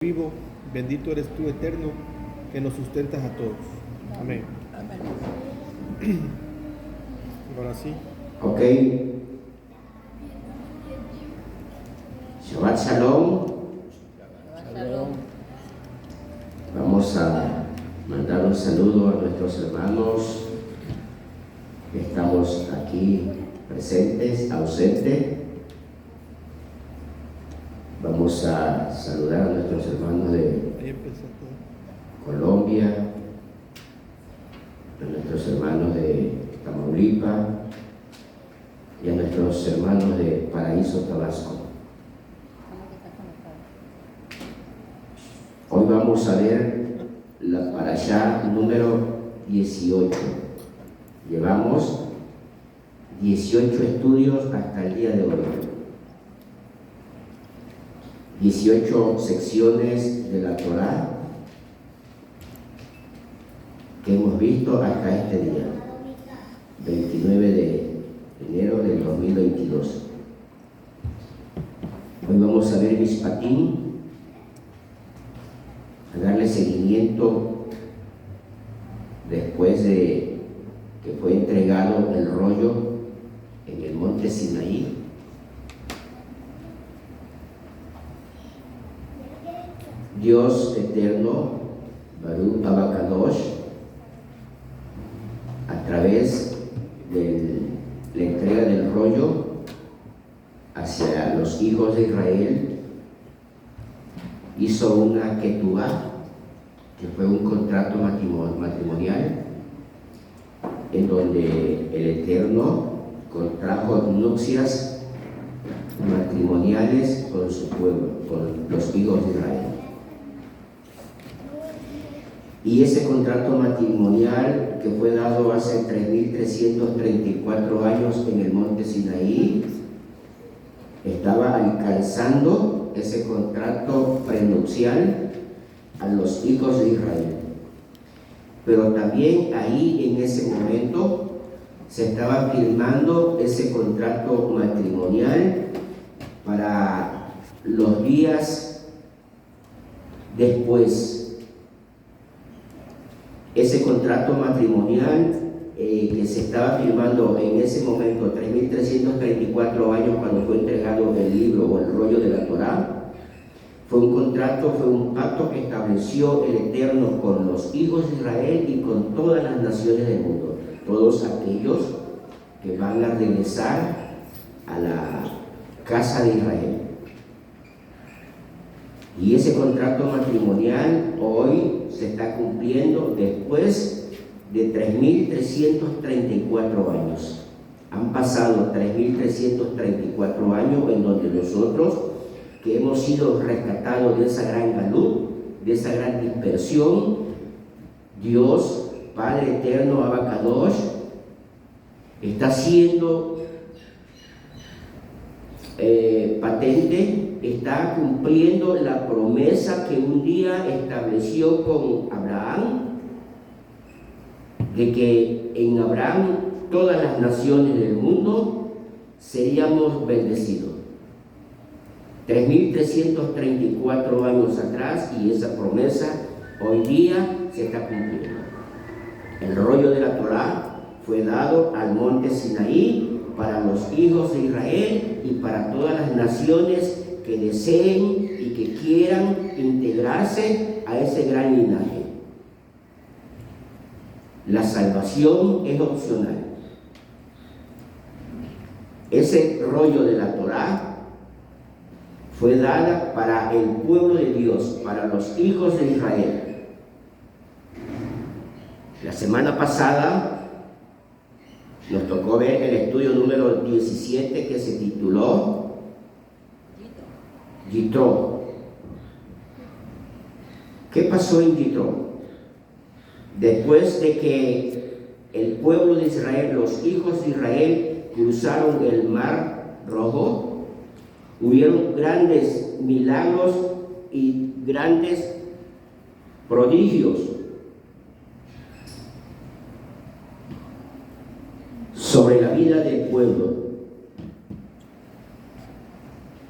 Vivo, bendito eres tú, eterno, que nos sustentas a todos. Amén. Ahora sí. Ok. Shabbat Shalom. Shalom. Vamos a mandar un saludo a nuestros hermanos que estamos aquí presentes, ausentes. Vamos a saludar a nuestros hermanos de Ahí empezó todo. Colombia, a nuestros hermanos de Tamaulipas y a nuestros hermanos de Paraíso, Tabasco. Hoy vamos a ver la parashá número 18. Llevamos 18 estudios hasta el día de hoy. 18 secciones de la Torá que hemos visto hasta este día, 29 de enero del 2022. Hoy vamos a ver Mishpatim, a darle seguimiento después de que fue entregado el rollo en el monte Sinaí. Dios eterno, Baruch Abakadosh, a través de la entrega del rollo hacia los hijos de Israel, hizo una ketubá, que fue un contrato matrimonial, en donde el Eterno contrajo nupcias matrimoniales con su pueblo, con los hijos de Israel. Y ese contrato matrimonial que fue dado hace 3.334 años en el monte Sinaí, estaba alcanzando ese contrato prenupcial a los hijos de Israel. Pero también ahí en ese momento se estaba firmando ese contrato matrimonial para los días después. Ese contrato matrimonial que se estaba firmando en ese momento, 3.334 años cuando fue entregado el libro o el rollo de la Torá, fue un contrato, fue un pacto que estableció el Eterno con los hijos de Israel y con todas las naciones del mundo, todos aquellos que van a regresar a la casa de Israel. Y ese contrato matrimonial hoy se está cumpliendo después de 3.334 años. Han pasado 3.334 años en donde nosotros, que hemos sido rescatados de esa gran galut, de esa gran dispersión, Dios, Padre Eterno, Abakadosh, está haciendo patente, está cumpliendo la promesa que un día estableció con Abraham, de que en Abraham todas las naciones del mundo seríamos bendecidos. 3.334 años atrás, y esa promesa hoy día se está cumpliendo. El rollo de la Torá fue dado al monte Sinaí para los hijos de Israel y para todas las naciones que deseen y que quieran integrarse a ese gran linaje. La salvación es opcional. Ese rollo de la Torá fue dada para el pueblo de Dios, para los hijos de Israel. La semana pasada nos tocó ver el estudio número 17 que se tituló Yitro. ¿Qué pasó en Yitro? Después de que el pueblo de Israel, los hijos de Israel, cruzaron el Mar Rojo, hubieron grandes milagros y grandes prodigios sobre la vida del pueblo.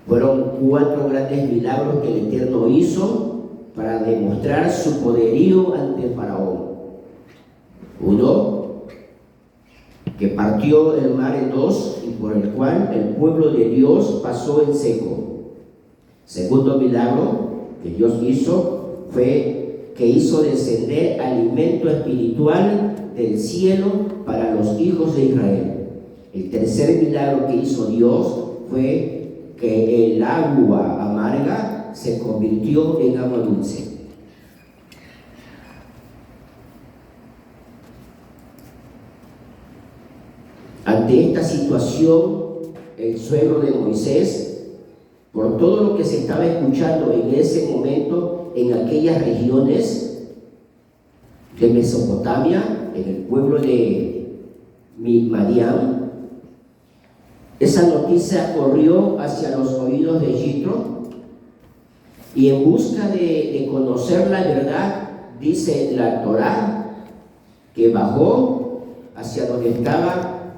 Fueron 4 grandes milagros que el Eterno hizo para demostrar su poderío ante el faraón. Uno, que partió el mar en dos y por el cual el pueblo de Dios pasó en seco. Segundo milagro que Dios hizo fue que hizo descender alimento espiritual del cielo para los hijos de Israel. El tercer milagro que hizo Dios fue que el agua amarga se convirtió en agua dulce. Ante esta situación, el suegro de Moisés, por todo lo que se estaba escuchando en ese momento en aquellas regiones de Mesopotamia, en el pueblo de Madián, esa noticia corrió hacia los oídos de Yitro, y en busca de conocer la verdad, dice la Torá, que bajó hacia donde estaba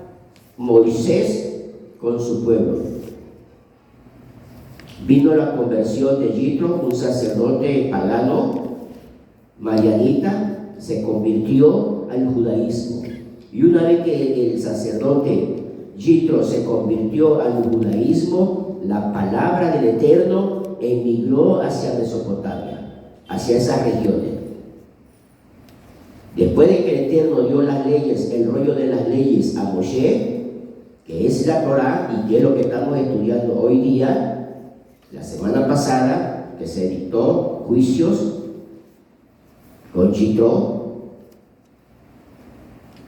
Moisés con su pueblo. Vino la conversión de Yitro, un sacerdote pagano, madianita, se convirtió al judaísmo. Y una vez que el sacerdote Yitro se convirtió al judaísmo, la palabra del Eterno emigró hacia Mesopotamia, hacia esas regiones. Después de que el Eterno dio las leyes, el rollo de las leyes a Moshe, que es la Torá y que es lo que estamos estudiando hoy día, la semana pasada, que se dictó juicios con Yitro.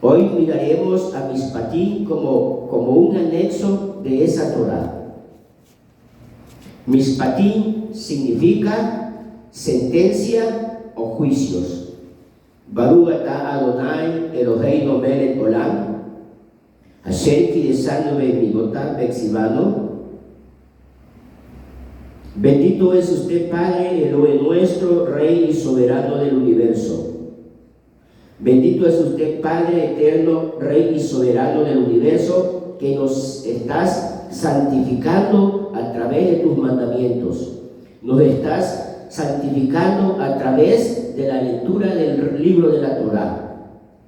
Hoy miraremos a Mishpatim como un anexo de esa Torá. Mishpatim significa sentencia o juicios. Baruch atah Adonai Eloheinu melech olam, Asher kideshanu be'midotav be'exivano. Bendito es usted, Padre, Elohe nuestro, Rey y soberano del universo. Bendito es usted, Padre eterno, Rey y soberano del universo, que nos estás santificando a través de tus mandamientos. Nos estás santificando a través de la lectura del libro de la Torá.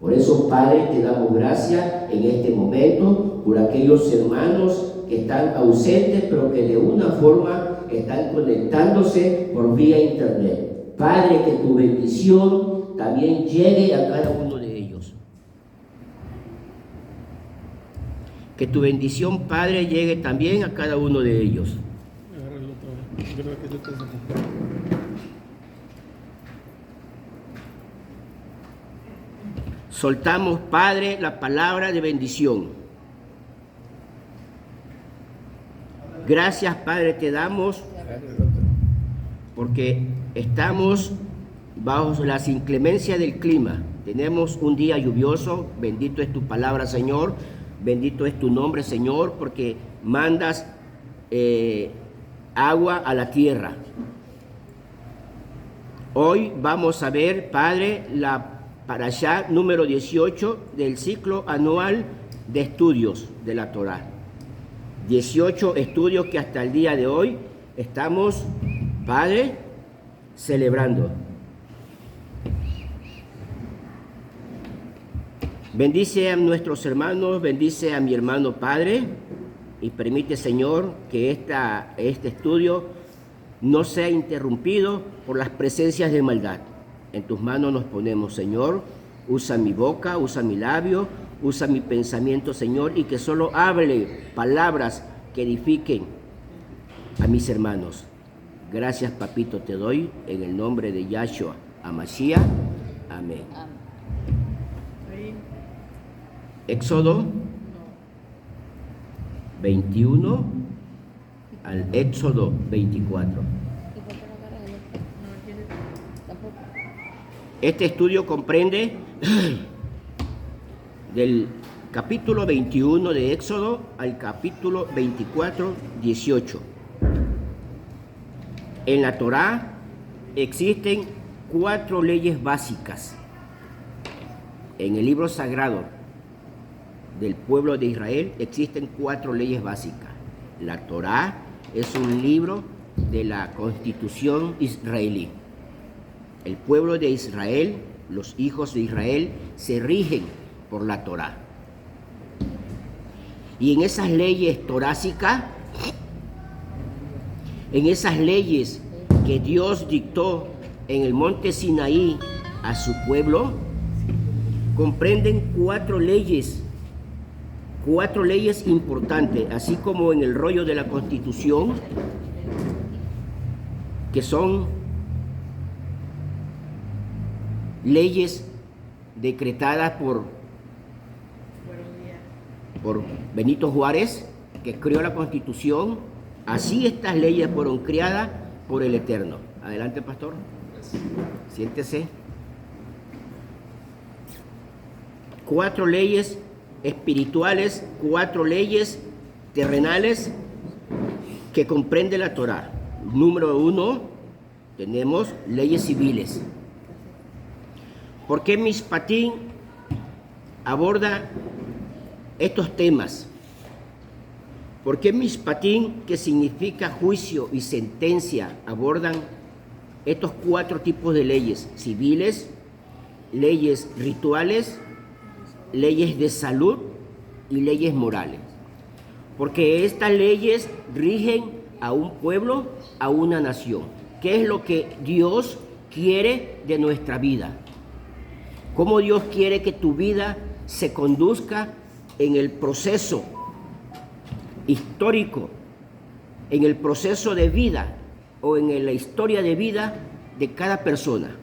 Por eso, Padre, te damos gracias en este momento por aquellos hermanos que están ausentes, pero que de una forma están conectándose por vía internet. Padre, que tu bendición también llegue a cada uno de ellos. Que tu bendición, Padre, llegue también a cada uno de ellos. Soltamos, Padre, la palabra de bendición. Gracias, Padre, te damos porque estamos bajo las inclemencias del clima. Tenemos un día lluvioso. Bendito es tu palabra, Señor. Bendito es tu nombre, Señor, porque mandas agua a la tierra. Hoy vamos a ver, Padre, la Parashá número 18 del ciclo anual de estudios de la Torá. 18 estudios que hasta el día de hoy estamos, Padre, celebrando. Bendice a nuestros hermanos, bendice a mi hermano Padre, y permite, Señor, que este estudio no sea interrumpido por las presencias de maldad. En tus manos nos ponemos, Señor. Usa mi boca, usa mi labio, usa mi pensamiento, Señor, y que solo hable palabras que edifiquen a mis hermanos. Gracias, Papito, te doy en el nombre de Yahshua HaMashiach. Amén. Éxodo 21 al Éxodo 24. Este estudio comprende del capítulo 21 de Éxodo al capítulo 24, 18. En la Torá existen 4 leyes básicas. En el libro sagrado del pueblo de Israel existen 4 leyes básicas. La Torá es un libro de la Constitución israelí. El pueblo de Israel, los hijos de Israel, se rigen por la Torá. Y en esas leyes torásicas, en esas leyes que Dios dictó en el monte Sinaí a su pueblo, comprenden cuatro leyes importantes, así como en el rollo de la Constitución, que son leyes decretadas por Benito Juárez, que creó la Constitución. Así estas leyes fueron creadas por el Eterno. Adelante, pastor. Siéntese. 4 leyes espirituales, 4 leyes terrenales que comprende la Torá. Número 1, tenemos leyes civiles. ¿Por qué Mishpatim aborda estos temas? ¿Por qué Mishpatim, que significa juicio y sentencia, abordan estos 4 tipos de leyes? Civiles, leyes rituales, leyes de salud y leyes morales. Porque estas leyes rigen a un pueblo, a una nación. ¿Qué es lo que Dios quiere de nuestra vida? ¿Cómo Dios quiere que tu vida se conduzca en el proceso histórico, en el proceso de vida o en la historia de vida de cada persona?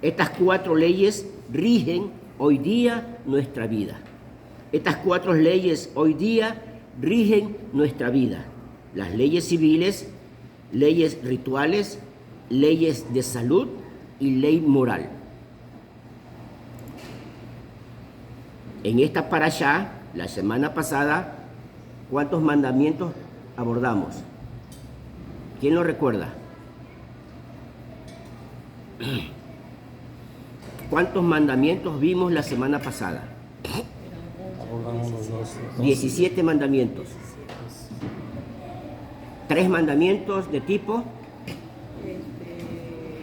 Estas 4 leyes rigen hoy día nuestra vida. Estas 4 leyes hoy día rigen nuestra vida. Las leyes civiles, leyes rituales, leyes de salud y ley moral. En esta parashá, la semana pasada, ¿cuántos mandamientos abordamos? ¿Quién lo recuerda? ¿Cuántos mandamientos vimos la semana pasada? Abordamos los 17 mandamientos. 3 mandamientos de tipo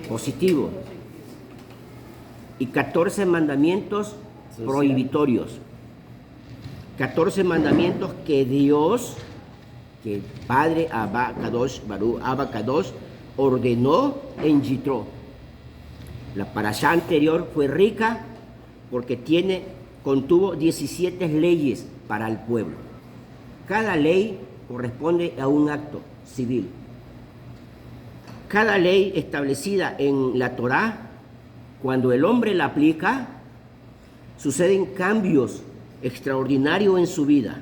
positivo y 14 mandamientos prohibitorios. 14 mandamientos que Dios, que el Padre Abba Kadosh, Baruch Abba Kadosh, ordenó en Yitro. La parashá anterior fue rica porque contuvo 17 leyes para el pueblo. Cada ley corresponde a un acto civil. Cada ley establecida en la Torá, cuando el hombre la aplica, suceden cambios extraordinarios en su vida.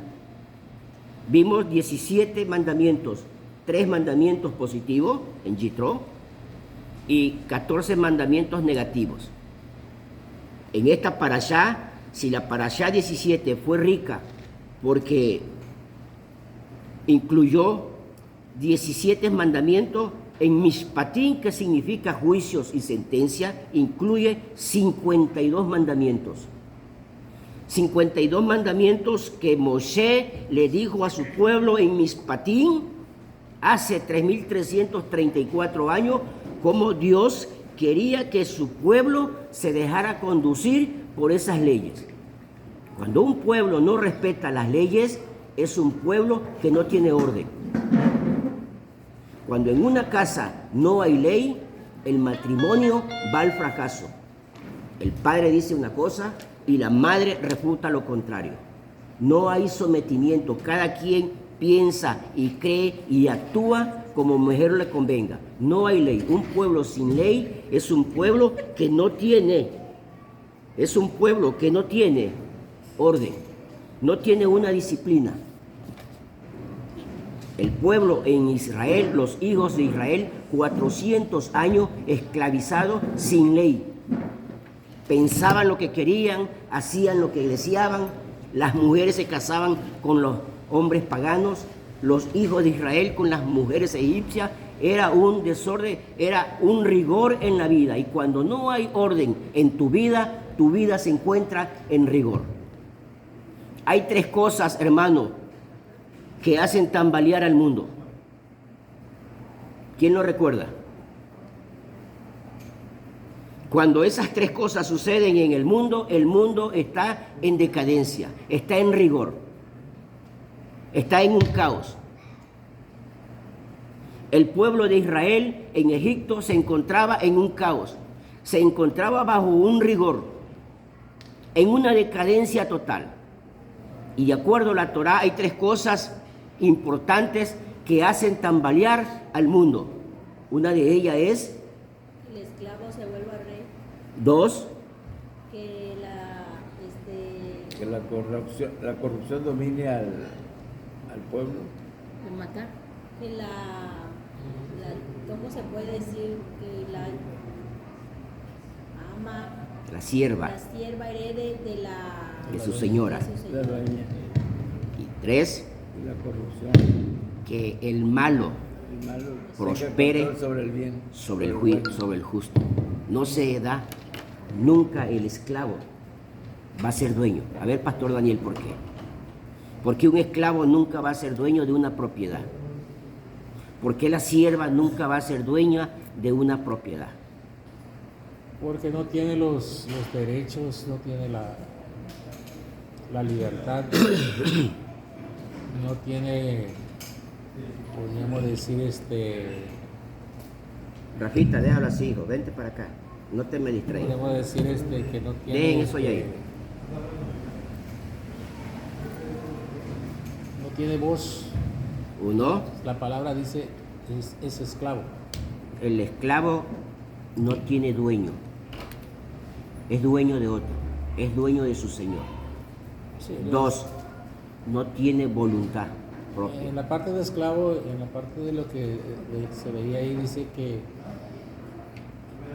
Vimos 17 mandamientos, 3 mandamientos positivos en Yitro y 14 mandamientos negativos. En esta parashá, si la parashá 17 fue rica porque incluyó 17 mandamientos, en Mishpatim, que significa juicios y sentencia, incluye 52 mandamientos. 52 mandamientos que Moshe le dijo a su pueblo en Mishpatim hace 3334 años, como Dios quería que su pueblo se dejara conducir por esas leyes. Cuando un pueblo no respeta las leyes, es un pueblo que no tiene orden. Cuando en una casa no hay ley, el matrimonio va al fracaso. El padre dice una cosa y la madre refuta lo contrario. No hay sometimiento, cada quien piensa y cree y actúa como mejor le convenga. No hay ley. Un pueblo sin ley es un pueblo que no tiene, orden, no tiene una disciplina. El pueblo en Israel, los hijos de Israel, 400 años esclavizados sin ley. Pensaban lo que querían, hacían lo que deseaban, las mujeres se casaban con los hombres paganos, los hijos de Israel con las mujeres egipcias. Era un desorden, era un rigor en la vida. Y cuando no hay orden en tu vida se encuentra en rigor. Hay 3 cosas, hermano, que hacen tambalear al mundo. ¿Quién lo recuerda? Cuando esas tres cosas suceden en el mundo está en decadencia, está en rigor, está en un caos. El pueblo de Israel en Egipto se encontraba en un caos, se encontraba bajo un rigor, en una decadencia total. Y de acuerdo a la Torá hay tres cosas importantes que hacen tambalear al mundo. Una de ellas es: el esclavo se vuelva rey. 2, Que Que la corrupción domine al pueblo. de matar. Que ¿cómo se puede decir? Que la ama, la sierva la sierva herede de su señora. de su La señora. dueña. Y 3, Y la corrupción. que el malo El malo prospere tenga control sobre el bien. sobre el bueno. sobre el justo. No se da nunca el esclavo va a ser dueño. A ver, Pastor Daniel, ¿por qué? Porque un esclavo nunca va a ser dueño de una propiedad. Porque la sierva nunca va a ser dueña de una propiedad. Porque no tiene los derechos, no tiene la libertad, no tiene, podríamos decir, Rafita, déjalo así, hijo, vente para acá. No te me distraigas. podríamos decir que no tiene. Dejen eso ya ahí. No tiene voz. Uno, La palabra dice es esclavo. el esclavo no tiene dueño. Es dueño de otro. Es dueño de su señor. Sí, 2, no tiene voluntad propia. En la parte de esclavo, en la parte de lo que se veía ahí, dice que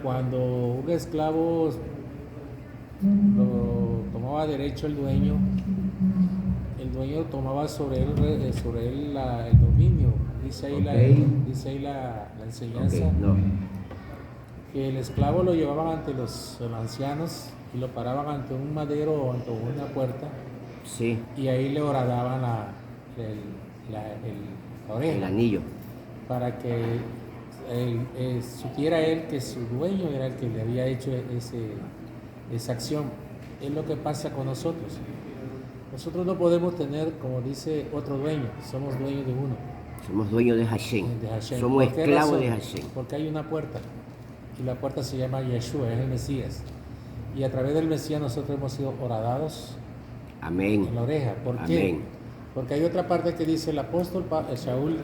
cuando un esclavo lo tomaba derecho el dueño tomaba sobre él el dominio. Dice ahí, la enseñanza, Ok, no. que el esclavo lo llevaban ante los ancianos y lo paraban ante un madero o ante una puerta, Sí, y ahí le horadaban la oreja, el anillo. para que supiera él que su dueño era el que le había hecho esa acción. Es lo que pasa con nosotros. Nosotros no podemos tener, como dice, otro dueño, somos dueños de uno, Somos dueños de Hashem. de Hashem. Somos ¿Por qué esclavos razón? de Hashem. Porque hay una puerta, y la puerta se llama Yeshua, es el Mesías. Y a través del Mesías nosotros hemos sido horadados Amén. en la oreja. ¿Por qué? Amén. Porque hay otra parte que dice el apóstol Shaul,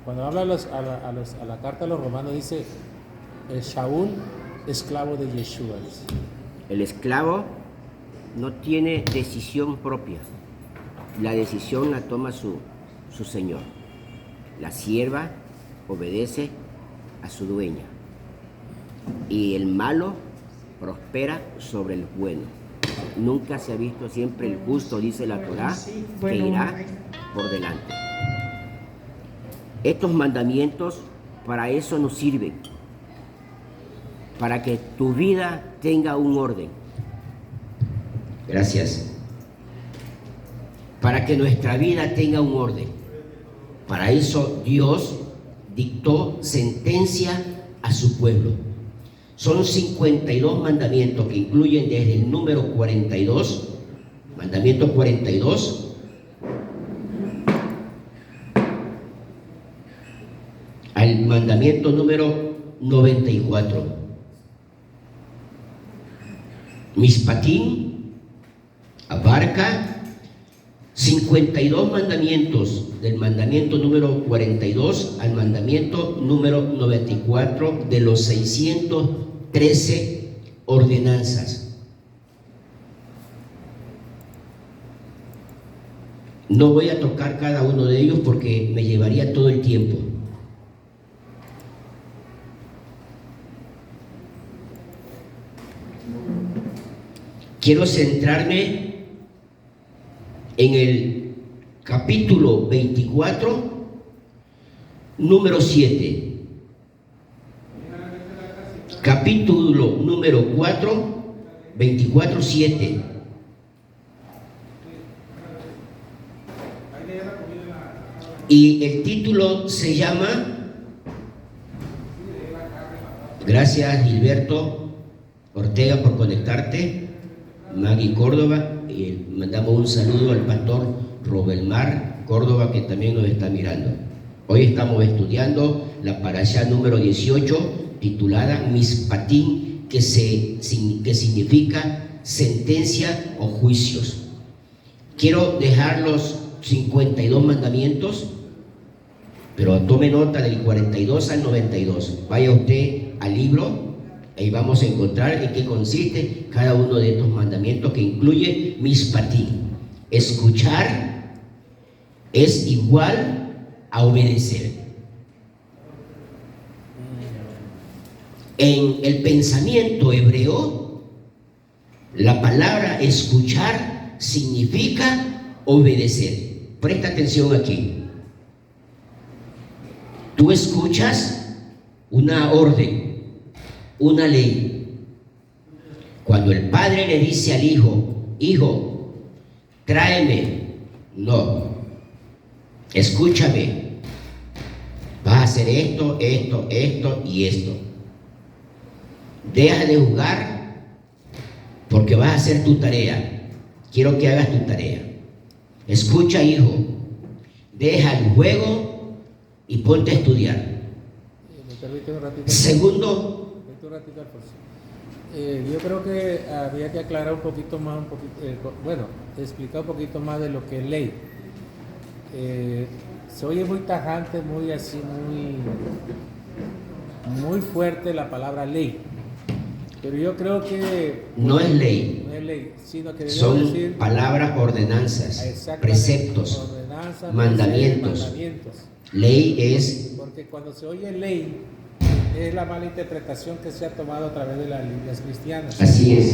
cuando habla a la carta a los romanos, dice Shaul, esclavo de Yeshua. Dice. El esclavo no tiene decisión propia. La decisión la toma su señor. La sierva obedece a su dueña. Y el malo prospera sobre el bueno. Nunca se ha visto, siempre el justo, dice la Torá, que irá por delante. Estos mandamientos para eso nos sirven, para que tu vida tenga un orden. Gracias. Para que nuestra vida tenga un orden. Para eso Dios dictó sentencia a su pueblo. Son 52 mandamientos que incluyen desde el número 42, mandamiento 42, al mandamiento número 94. Mishpatim abarca 52 mandamientos, del mandamiento número 42 al mandamiento número 94 de los 613 ordenanzas. No voy a tocar cada uno de ellos porque me llevaría todo el tiempo. Quiero centrarme en el capítulo 24, número 7. Capítulo número 4, 24, 7. Y el título se llama, gracias Gilberto, Ortega por conectarte, Maggie Córdoba, y mandamos un saludo al pastor Robelmar Córdoba, que también nos está mirando. Hoy estamos estudiando la parashá número 18, titulada Mishpatim, que significa sentencia o juicios. Quiero dejar los 52 mandamientos, pero tome nota del 42 al 92. Vaya usted al libro, ahí vamos a encontrar en qué consiste cada uno de estos mandamientos, que incluye Mishpatim. Escuchar es igual a obedecer. En el pensamiento hebreo, la palabra escuchar significa obedecer. Presta atención aquí. Tú escuchas una orden, una ley. Cuando el padre le dice al hijo, hijo, tráeme, no, escúchame, vas a hacer esto, esto, esto y esto. Deja de jugar porque vas a hacer tu tarea. Quiero que hagas tu tarea. Escucha, hijo, deja el juego y ponte a estudiar. ¿Me permite un ratito? Segundo, Un ratito, Alfonso. Yo creo que había que aclarar un poquito más, explicar un poquito más de lo que es ley. Se oye muy tajante, muy así, muy fuerte la palabra ley. Pero yo creo que no es ley, no es ley, sino que son decir palabras, ordenanzas, preceptos, ordenanzas, mandamientos. mandamientos. Ley es, Porque cuando se oye ley, es la mala interpretación que se ha tomado a través de las Biblias cristianas. así es.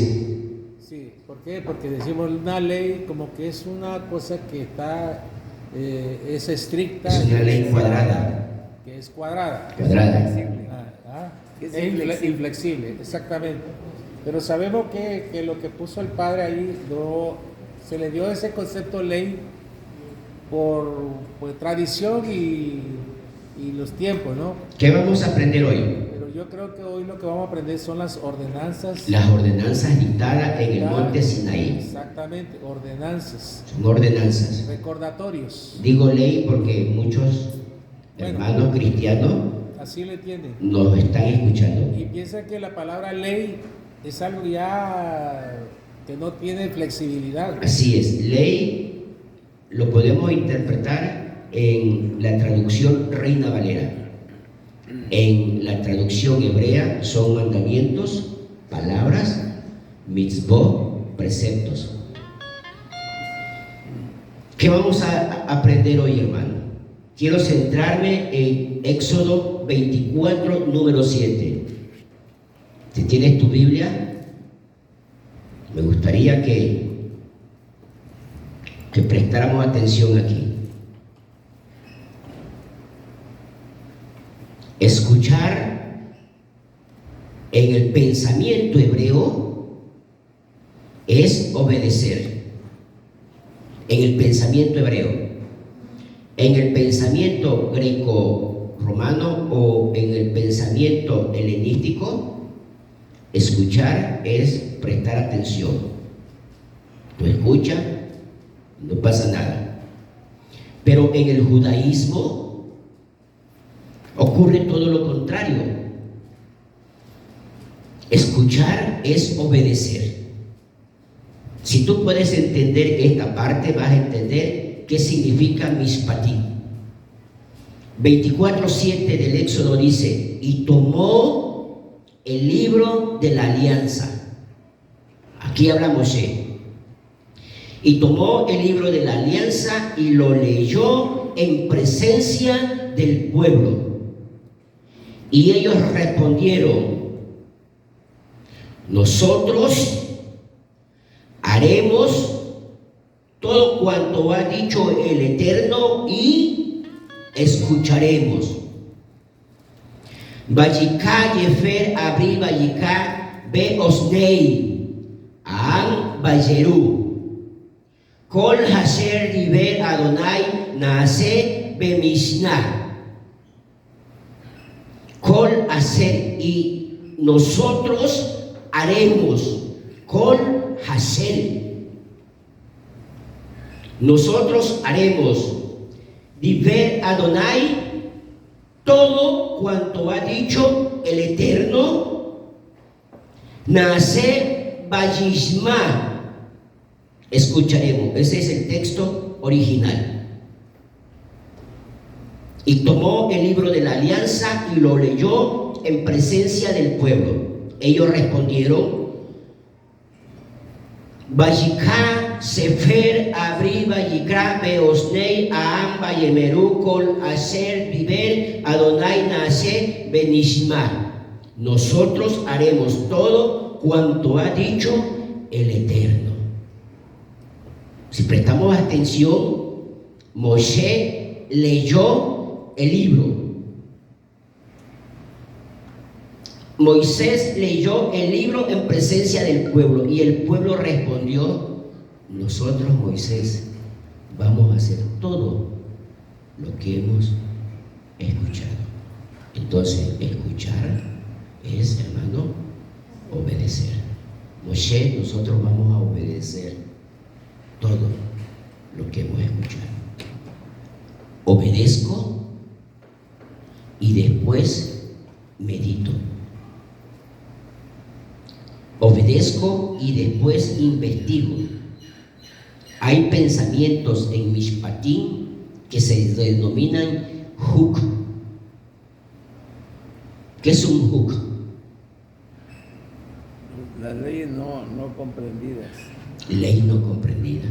Sí, ¿por qué? Porque decimos una ley como que es una cosa que está, es estricta. Es una ley cuadrada. Que es cuadrada. Cuadrada. Es inflexible, exactamente. Pero sabemos que lo que puso el padre ahí, se le dio ese concepto ley por tradición y los tiempos, ¿no? ¿Qué vamos a aprender hoy? Pero yo creo que hoy lo que vamos a aprender son las ordenanzas. Las ordenanzas dictadas en el monte Sinaí. Exactamente, ordenanzas. Son ordenanzas. Recordatorios. Digo ley porque muchos hermanos cristianos Así lo entienden. nos están escuchando. Y piensan que la palabra ley es algo ya que no tiene flexibilidad. Así es. Ley lo podemos interpretar en la traducción Reina Valera. En la traducción hebrea son mandamientos, palabras, mitzvot, preceptos. ¿Qué vamos a aprender hoy, hermano? Quiero centrarme en Éxodo 24, número 7. Si tienes tu Biblia, me gustaría que prestáramos atención aquí. Escuchar en el pensamiento hebreo es obedecer. En el pensamiento hebreo. En el pensamiento greco-romano o en el pensamiento helenístico, escuchar es prestar atención. Tú escuchas, no pasa nada. Pero en el judaísmo ocurre todo lo contrario. Escuchar es obedecer. Si tú puedes entender esta parte, vas a entender qué significa Mishpatim. 24:7 del Éxodo dice: y tomó el libro de la alianza. Aquí habla Moshe. Y tomó el libro de la alianza y lo leyó en presencia del pueblo. Y ellos respondieron: nosotros haremos todo cuanto ha dicho el Eterno y escucharemos. Vayika Yefer Abril Vayika Be Osnei Aan Bayeru Kol Hasher Diber Adonai Naase Be Mishnah Kol Haser, y nosotros haremos, Kol Hashem. Nosotros haremos, Diver Adonai, todo cuanto ha dicho el Eterno, Naase Vayishma. Escucharemos, ese es el texto original. Y tomó el libro de la alianza y lo leyó en presencia del pueblo. Ellos respondieron, Vayikra Sefer Abri Vayikra Beosnei Aam Vayemeru Kol Asher Diver Adonai Naase Benishma. Nosotros haremos todo cuanto ha dicho el Eterno. Si prestamos atención, Moshe leyó el libro. Moisés leyó el libro en presencia del pueblo y el pueblo respondió, nosotros, Moisés, vamos a hacer todo lo que hemos escuchado. Entonces, escuchar es, hermano, obedecer. Moshe, nosotros vamos a obedecer todo lo que hemos escuchado. Obedezco y después medito. Obedezco y después investigo. Hay pensamientos en Mishpatim que se denominan huk. ¿Qué es un huk? Las leyes no comprendidas. Ley no comprendida.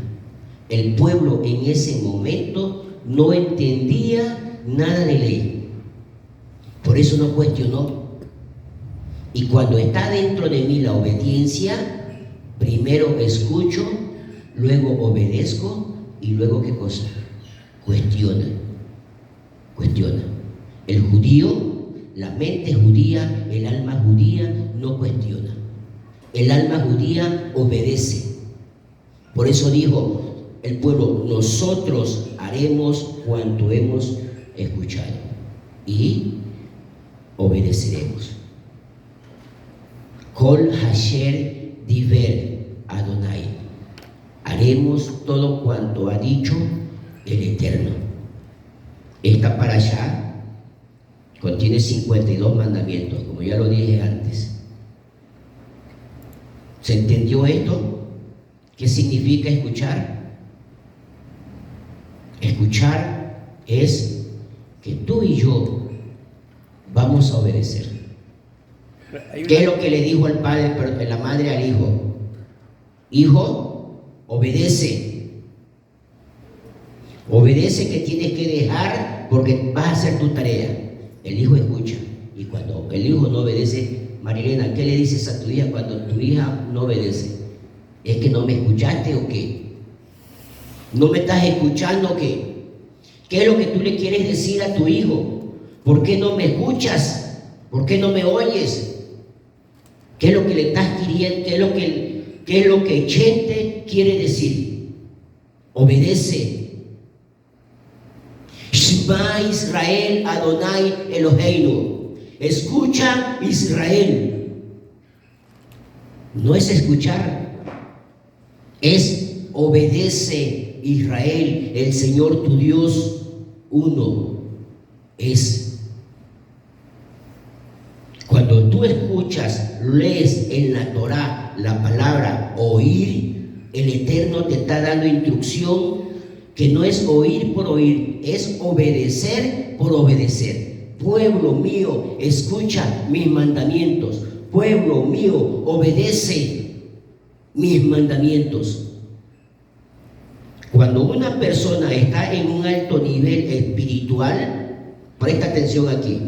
El pueblo en ese momento no entendía nada de ley. Por eso no cuestionó. Y cuando está dentro de mí la obediencia, primero escucho, luego obedezco y luego ¿qué cosa? Cuestiona. El judío, la mente judía, el alma judía no cuestiona. El alma judía obedece. Por eso dijo el pueblo, nosotros haremos cuanto hemos escuchado y obedeceremos. Kol Hasher Diver Adonai. Haremos todo cuanto ha dicho el Eterno. Esta parashá contiene 52 mandamientos, como ya lo dije antes. ¿Se entendió esto? ¿Qué significa escuchar? Escuchar es que tú y yo vamos a obedecer. ¿Qué es lo que le dijo el padre, la madre al hijo? Hijo, obedece. Obedece que tienes que dejar porque vas a hacer tu tarea. El hijo escucha. Y cuando el hijo no obedece, Marilena, ¿qué le dices a tu hija cuando tu hija no obedece? ¿Es que no me escuchaste o qué? ¿No me estás escuchando o qué? ¿Qué es lo que tú le quieres decir a tu hijo? ¿Por qué no me escuchas? ¿Por qué no me oyes? ¿Qué es lo que le estás queriendo? ¿Qué es lo que Chente quiere decir? Obedece. Shema Israel Adonai Eloheinu. Escucha Israel. No es escuchar, es obedece Israel, el Señor tu Dios uno es. Cuando tú escuchas, lees en la Torá la palabra oír, el Eterno te está dando instrucción que no es oír por oír, es obedecer por obedecer. Pueblo mío, escucha mis mandamientos. Pueblo mío, obedece mis mandamientos. Cuando una persona está en un alto nivel espiritual, presta atención aquí.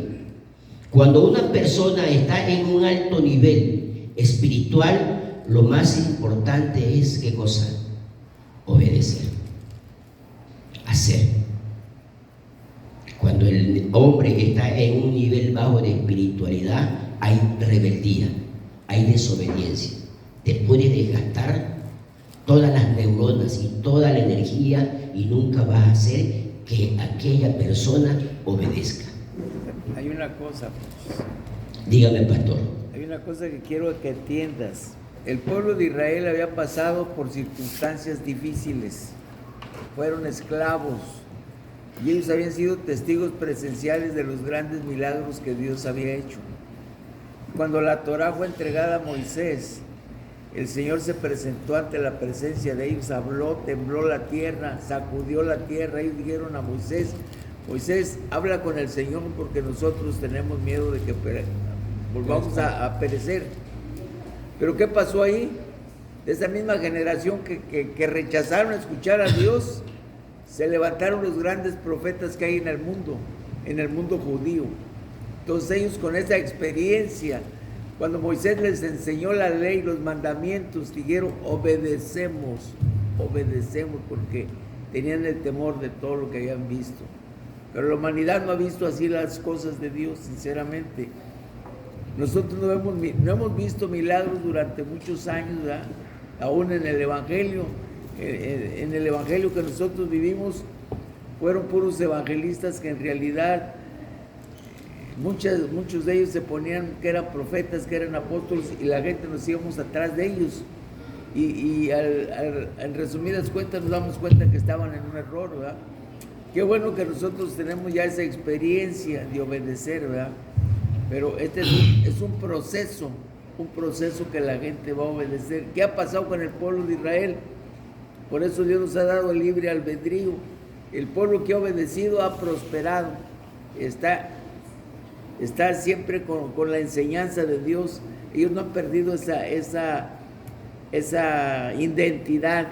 Cuando una persona está en un alto nivel espiritual, lo más importante es, ¿qué cosa? Obedecer. Hacer. Cuando el hombre está en un nivel bajo de espiritualidad, hay rebeldía, hay desobediencia. Te puede desgastar todas las neuronas y toda la energía y nunca vas a hacer que aquella persona obedezca. Hay una cosa, pues. Dígame, pastor. Hay una cosa que quiero que entiendas. El pueblo de Israel había pasado por circunstancias difíciles. Fueron esclavos. Y ellos habían sido testigos presenciales de los grandes milagros que Dios había hecho. Cuando la Torá fue entregada a Moisés, el Señor se presentó ante la presencia de ellos, habló, tembló la tierra, sacudió la tierra. Ellos dijeron a Moisés, Moisés, habla con el Señor porque nosotros tenemos miedo de que volvamos a perecer. Pero ¿qué pasó ahí? De esa misma generación que rechazaron escuchar a Dios, se levantaron los grandes profetas que hay en el mundo judío. Entonces ellos con esa experiencia, cuando Moisés les enseñó la ley, los mandamientos, dijeron, obedecemos, porque tenían el temor de todo lo que habían visto. Pero la humanidad no ha visto así las cosas de Dios, sinceramente. Nosotros no hemos visto milagros durante muchos años, ¿verdad? Aún en el Evangelio. En el Evangelio que nosotros vivimos, fueron puros evangelistas que en realidad muchos de ellos se ponían que eran profetas, que eran apóstoles, y la gente nos íbamos atrás de ellos. Y en resumidas cuentas nos damos cuenta que estaban en un error, ¿verdad? Qué bueno que nosotros tenemos ya esa experiencia de obedecer, ¿verdad? Pero este es un proceso que la gente va a obedecer. ¿Qué ha pasado con el pueblo de Israel? Por eso Dios nos ha dado el libre albedrío. El pueblo que ha obedecido ha prosperado. Está siempre con la enseñanza de Dios. Ellos no han perdido esa identidad.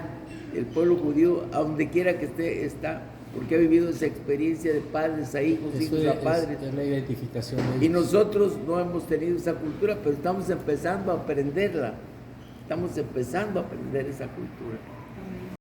El pueblo judío, a donde quiera que esté, está, porque ha vivido esa experiencia de padres a hijos, hijos a padres. Es la identificación de ellos. Y nosotros no hemos tenido esa cultura, pero estamos empezando a aprenderla. Estamos empezando a aprender esa cultura.